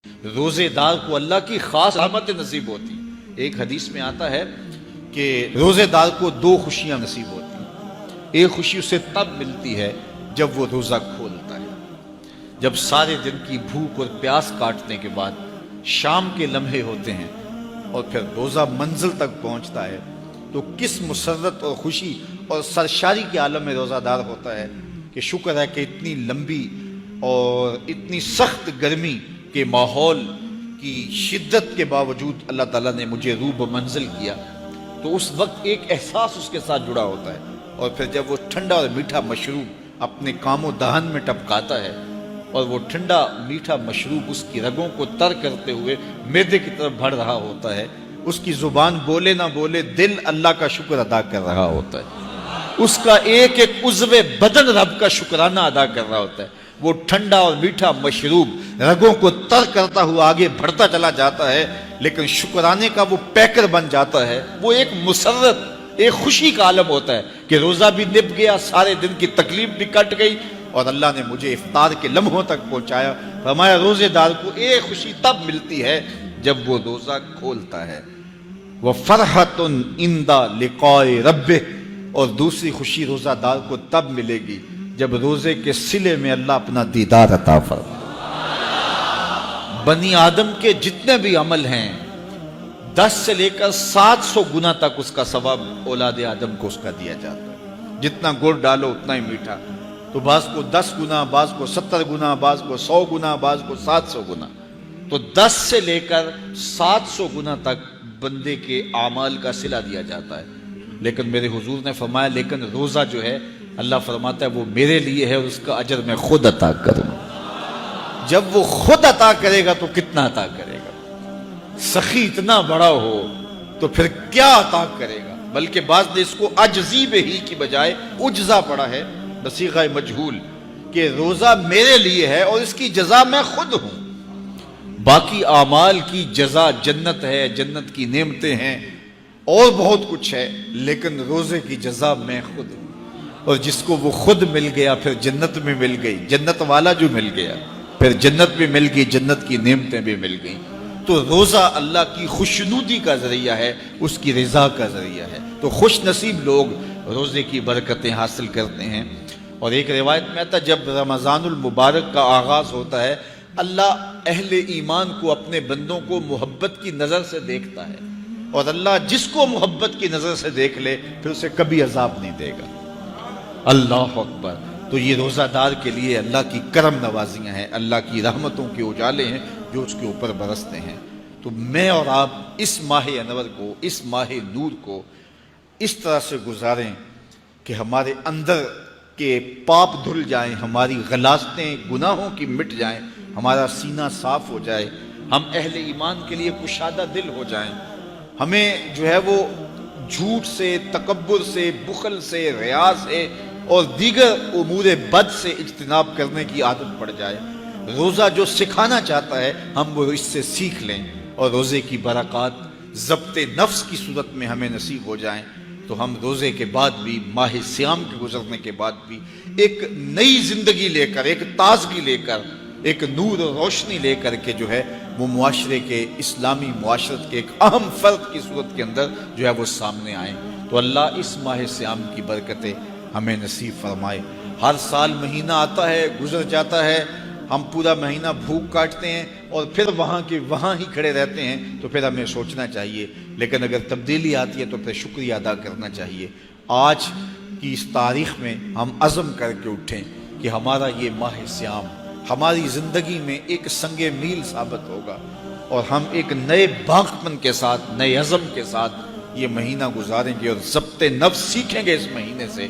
روزے دار کو اللہ کی خاص رحمت نصیب ہوتی. ایک حدیث میں آتا ہے کہ روزے دار کو دو خوشیاں نصیب ہوتی ہیں. ایک خوشی اسے تب ملتی ہے جب وہ روزہ کھولتا ہے، جب سارے دن کی بھوک اور پیاس کاٹنے کے بعد شام کے لمحے ہوتے ہیں اور پھر روزہ منزل تک پہنچتا ہے تو کس مسرت اور خوشی اور سرشاری کے عالم میں روزہ دار ہوتا ہے کہ شکر ہے کہ اتنی لمبی اور اتنی سخت گرمی کے ماحول کی شدت کے باوجود اللہ تعالیٰ نے مجھے روح منزل کیا. تو اس وقت ایک احساس اس کے ساتھ جڑا ہوتا ہے، اور پھر جب وہ ٹھنڈا اور میٹھا مشروب اپنے کام و دہن میں ٹپکاتا ہے اور وہ ٹھنڈا میٹھا مشروب اس کی رگوں کو تر کرتے ہوئے معدے کی طرف بڑھ رہا ہوتا ہے، اس کی زبان بولے نہ بولے دل اللہ کا شکر ادا کر رہا ہوتا ہے، اس کا ایک ایک عضو بدن رب کا شکرانہ ادا کر رہا ہوتا ہے. وہ ٹھنڈا اور میٹھا مشروب رگوں کو تر کرتا ہوا آگے بڑھتا چلا جاتا ہے، لیکن شکرانے کا وہ پیکر بن جاتا ہے. وہ ایک مسرت، ایک خوشی کا عالم ہوتا ہے کہ روزہ بھی نب گیا، سارے دن کی تکلیف بھی کٹ گئی اور اللہ نے مجھے افطار کے لمحوں تک پہنچایا. فرمایا روزے دار کو ایک خوشی تب ملتی ہے جب وہ روزہ کھولتا ہے، وَفَرْحَةٌ عِنْدَ لِقَاءِ رَبِّهِ، اور دوسری خوشی روزہ دار کو تب ملے گی جب روزے کے صلے میں اللہ اپنا دیدار عطا فرمائے. بنی آدم کے جتنے بھی عمل ہیں 10 سے لے کر 700 گنا تک اس کا ثواب اولاد آدم کو اس کا دیا جاتا ہے. جتنا گڑ ڈالو اتنا ہی میٹھا. تو بعض کو 10 گنا، بعض کو 70 گنا، بعض کو 100 گنا، بعض کو 700 گنا. تو 10 سے لے کر 700 گنا تک بندے کے اعمال کا صلہ دیا جاتا ہے. لیکن میرے حضور نے فرمایا لیکن روزہ جو ہے اللہ فرماتا ہے وہ میرے لیے ہے اور اس کا اجر میں خود عطا کروں. جب وہ خود عطا کرے گا تو کتنا عطا کرے گا؟ سخی اتنا بڑا ہو تو پھر کیا عطا کرے گا؟ بلکہ بعض نے اس کو عجزی بہی کی بجائے عجزہ پڑھا ہے بصیغہ مجہول کہ روزہ میرے لیے ہے اور اس کی جزا میں خود ہوں. باقی اعمال کی جزا جنت ہے، جنت کی نعمتیں ہیں اور بہت کچھ ہے، لیکن روزے کی جزا میں خود ہوں. اور جس کو وہ خود مل گیا پھر جنت میں مل گئی، جنت والا جو مل گیا پھر جنت بھی مل گئی، جنت کی نعمتیں بھی مل گئیں. تو روزہ اللہ کی خوشنودی کا ذریعہ ہے، اس کی رضا کا ذریعہ ہے. تو خوش نصیب لوگ روزے کی برکتیں حاصل کرتے ہیں. اور ایک روایت میں آتا ہے جب رمضان المبارک کا آغاز ہوتا ہے اللہ اہل ایمان کو، اپنے بندوں کو محبت کی نظر سے دیکھتا ہے، اور اللہ جس کو محبت کی نظر سے دیکھ لے پھر اسے کبھی عذاب نہیں دے گا. اللہ اکبر. تو یہ روزہ دار کے لیے اللہ کی کرم نوازیاں ہیں، اللہ کی رحمتوں کے اجالے ہیں جو اس کے اوپر برستے ہیں. تو میں اور آپ اس ماہ انور کو، اس ماہ نور کو اس طرح سے گزاریں کہ ہمارے اندر کے پاپ دھل جائیں، ہماری غلاظتیں گناہوں کی مٹ جائیں، ہمارا سینہ صاف ہو جائے، ہم اہل ایمان کے لیے کشادہ دل ہو جائیں. ہمیں جو ہے وہ جھوٹ سے، تکبر سے، بخل سے، ریا سے اور دیگر امور بد سے اجتناب کرنے کی عادت پڑ جائے. روزہ جو سکھانا چاہتا ہے ہم وہ اس سے سیکھ لیں، اور روزے کی برکات ضبط نفس کی صورت میں ہمیں نصیب ہو جائیں. تو ہم روزے کے بعد بھی، ماہ صیام کے گزرنے کے بعد بھی ایک نئی زندگی لے کر، ایک تازگی لے کر، ایک نور و روشنی لے کر کے جو ہے وہ معاشرے کے، اسلامی معاشرت کے ایک اہم فرد کی صورت کے اندر جو ہے وہ سامنے آئیں. تو اللہ اس ماہ صیام کی برکتیں ہمیں نصیب فرمائے. ہر سال مہینہ آتا ہے، گزر جاتا ہے، ہم پورا مہینہ بھوک کاٹتے ہیں اور پھر وہاں کے وہاں ہی کھڑے رہتے ہیں. تو پھر ہمیں سوچنا چاہیے، لیکن اگر تبدیلی آتی ہے تو پھر شکریہ ادا کرنا چاہیے. آج کی اس تاریخ میں ہم عزم کر کے اٹھیں کہ ہمارا یہ ماہ صیام ہماری زندگی میں ایک سنگ میل ثابت ہوگا، اور ہم ایک نئے باغپن کے ساتھ، نئے عزم کے ساتھ یہ مہینہ گزاریں گے اور ضبط نفس سیکھیں گے اس مہینے سے.